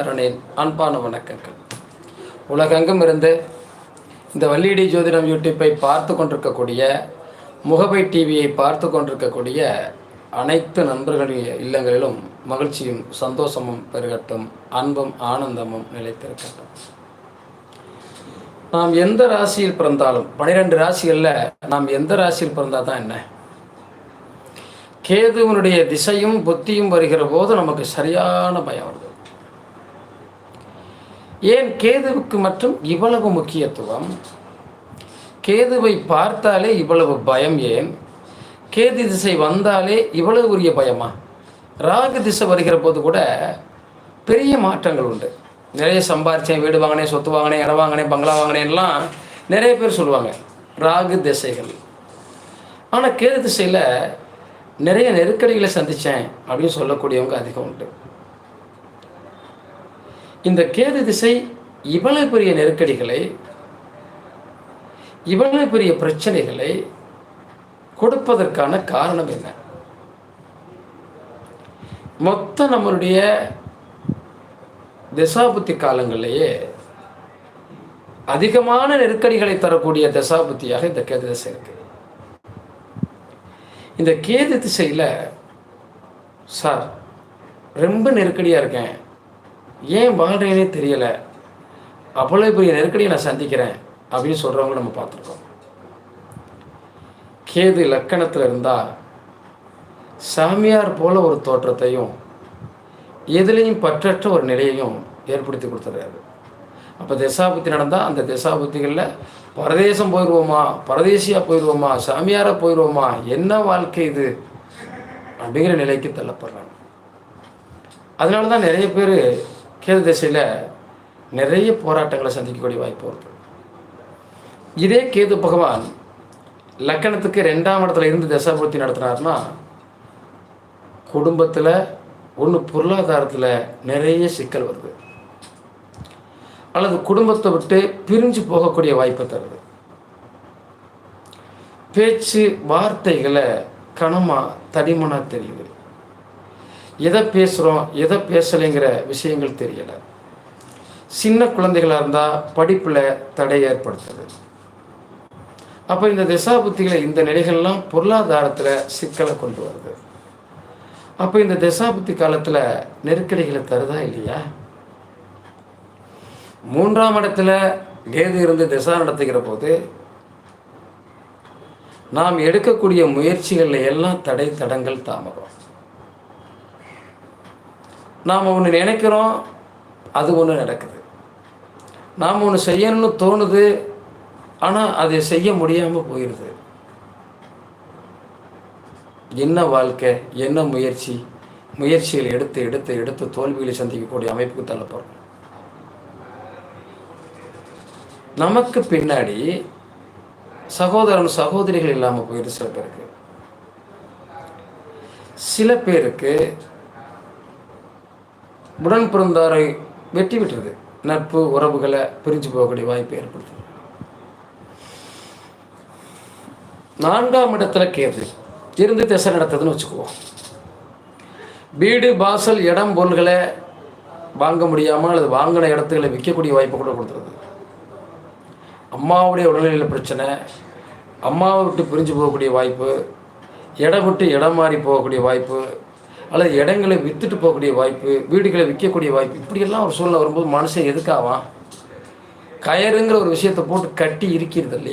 அன்பான வணக்கங்கள். உலகெங்கும் இருந்து இந்த வள்ளியடி ஜோதிடம் யூடியூப்பை பார்த்து கொண்டிருக்கக்கூடிய, முகபை டிவியை பார்த்து கொண்டிருக்கக்கூடிய அனைத்து நண்பர்களின் இல்லங்களிலும் மகிழ்ச்சியும் சந்தோஷமும் பெருகட்டும், அன்பும் ஆனந்தமும் நிலைத்திருக்கட்டும். நாம் எந்த ராசியில் பிறந்தாலும் 12 ராசிகளில் நாம் எந்த ராசியில் பிறந்தால் தான் என்ன, கேதுவனுடைய திசையும் புத்தியும் வருகிற போது நமக்கு சரியான பயம் வருது. ஏன் கேதுவுக்கு மட்டும் இவ்வளவு முக்கியத்துவம்? கேதுவை பார்த்தாலே இவ்வளவு பயம் ஏன்? கேது திசை வந்தாலே இவ்வளவு உரிய பயமா? ராகு திசை வருகிற போது கூட பெரிய மாற்றங்கள் உண்டு. நிறைய சம்பாரிச்சேன், வீடு வாங்கினேன், சொத்து வாங்கினேன், இடம் வாங்கினேன், பங்களா வாங்கினேன்லாம் நிறைய பேர் சொல்லுவாங்க ராகு திசைகள். ஆனால் கேது திசையில் நிறைய நெருக்கடிகளை சந்தித்தேன் அப்படின்னு சொல்லக்கூடியவங்க அதிகம் உண்டு. இந்த கேது திசை இவ்வளவு பெரிய நெருக்கடிகளை, இவ்வளவு பெரிய பிரச்சனைகளை கொடுப்பதற்கான காரணம் என்ன? மொத்த நம்மளுடைய தசாபுத்தி காலங்களிலேயே அதிகமான நெருக்கடிகளை தரக்கூடிய தசாபுத்தியாக இந்த கேது திசை இருக்கு. இந்த கேது திசையில் சார் ரொம்ப நெருக்கடியாக இருக்கேன், ஏன் வாழ்றேனே தெரியலை, அவ்வளோ பெரிய நெருக்கடியை நான் சந்திக்கிறேன் அப்படின்னு சொல்கிறவங்க நம்ம பார்த்துருக்கோம். கேது லக்கணத்தில் இருந்தால் சாமியார் போல ஒரு தோற்றத்தையும் எதுலேயும் பற்றற்ற ஒரு நிலையையும் ஏற்படுத்தி கொடுத்துறாரு. அப்போ தசாபுத்தி நடந்தால் அந்த தசாபுத்திகளில் பரதேசம் போயிடுவோமா, பரதேசியாக போயிடுவோமா, சாமியாராக போயிடுவோமா, என்ன வாழ்க்கை இது அப்படிங்கிற நிலைக்கு தள்ளப்படுறாங்க. அதனால தான் நிறைய பேர் கேது திசையில் நிறைய போராட்டங்களை சந்திக்கக்கூடிய வாய்ப்பு வருது. இதே கேது பகவான் லக்கணத்துக்கு 2ஆம் இடத்துல இருந்து தசாபுத்தி நடத்தினார்னா குடும்பத்தில் ஒன்று பொருளாதாரத்தில் நிறைய சிக்கல் வருது, அல்லது குடும்பத்தை விட்டு பிரிஞ்சு போகக்கூடிய வாய்ப்பை தருது. பேச்சு வார்த்தைகளை கனமாக தடிமனாக தெரியுது, எதை பேசுகிறோம் எதை பேசலைங்கிற விஷயங்கள் தெரியலை. சின்ன குழந்தைகளாக இருந்தால் படிப்பில் தடை ஏற்படுத்துது. அப்போ இந்த தசாபுத்திகளை, இந்த நிலைகள்லாம் பொருளாதாரத்தில் சிக்கலை கொண்டு வருது. அப்போ இந்த தசாபுத்தி காலத்தில் நெருக்கடிகளை தருதா இல்லையா? 3ஆம் இடத்துல கேது இருந்து திசா நடத்துகிற போது நாம் எடுக்கக்கூடிய முயற்சிகளில் எல்லாம் தடை தடங்கள் தாமதம். நாம் ஒன்று நினைக்கிறோம், அது ஒன்று நடக்குது. நாம் ஒன்று செய்யணும்னு தோணுது, ஆனால் அதை செய்ய முடியாமல் போயிடுது. என்ன வாழ்க்கை, என்ன முயற்சிகள் எடுத்து எடுத்து எடுத்து தோல்விகளை சந்திக்கக்கூடிய அமைப்புக்கு தள்ளப்படுறோம். நமக்கு பின்னாடி சகோதரன் சகோதரிகள் இல்லாமல் போயிடுது. சில பேருக்கு, சில பேருக்கு உடன் பிறந்தாரை வெட்டி விட்டுருது, நட்பு உறவுகளை பிரிஞ்சு போகக்கூடிய வாய்ப்பு ஏற்படுது. 4ஆம் இடத்துல கேது இருந்து திசை நடத்துதுன்னு வச்சுக்குவோம். வீடு வாசல் இடம் பொருள்களை வாங்க முடியாமல் அல்லது வாங்கின இடத்துகளை விற்கக்கூடிய வாய்ப்பை கூட கொடுத்துருது. அம்மாவுடைய உடல்நிலையில் பிரச்சனை, அம்மாவை விட்டு பிரிஞ்சு போகக்கூடிய வாய்ப்பு, இடம் விட்டு இடம் மாறி போகக்கூடிய வாய்ப்பு, அல்லது இடங்களை விற்றுட்டு போகக்கூடிய வாய்ப்பு, வீடுகளை விற்கக்கூடிய வாய்ப்பு, இப்படியெல்லாம் ஒரு சூழ்நிலை வரும்போது மனுஷன் எதுக்காவான்? கயறுங்கிற ஒரு விஷயத்தை போட்டு கட்டி இருக்கிறது இல்லையா?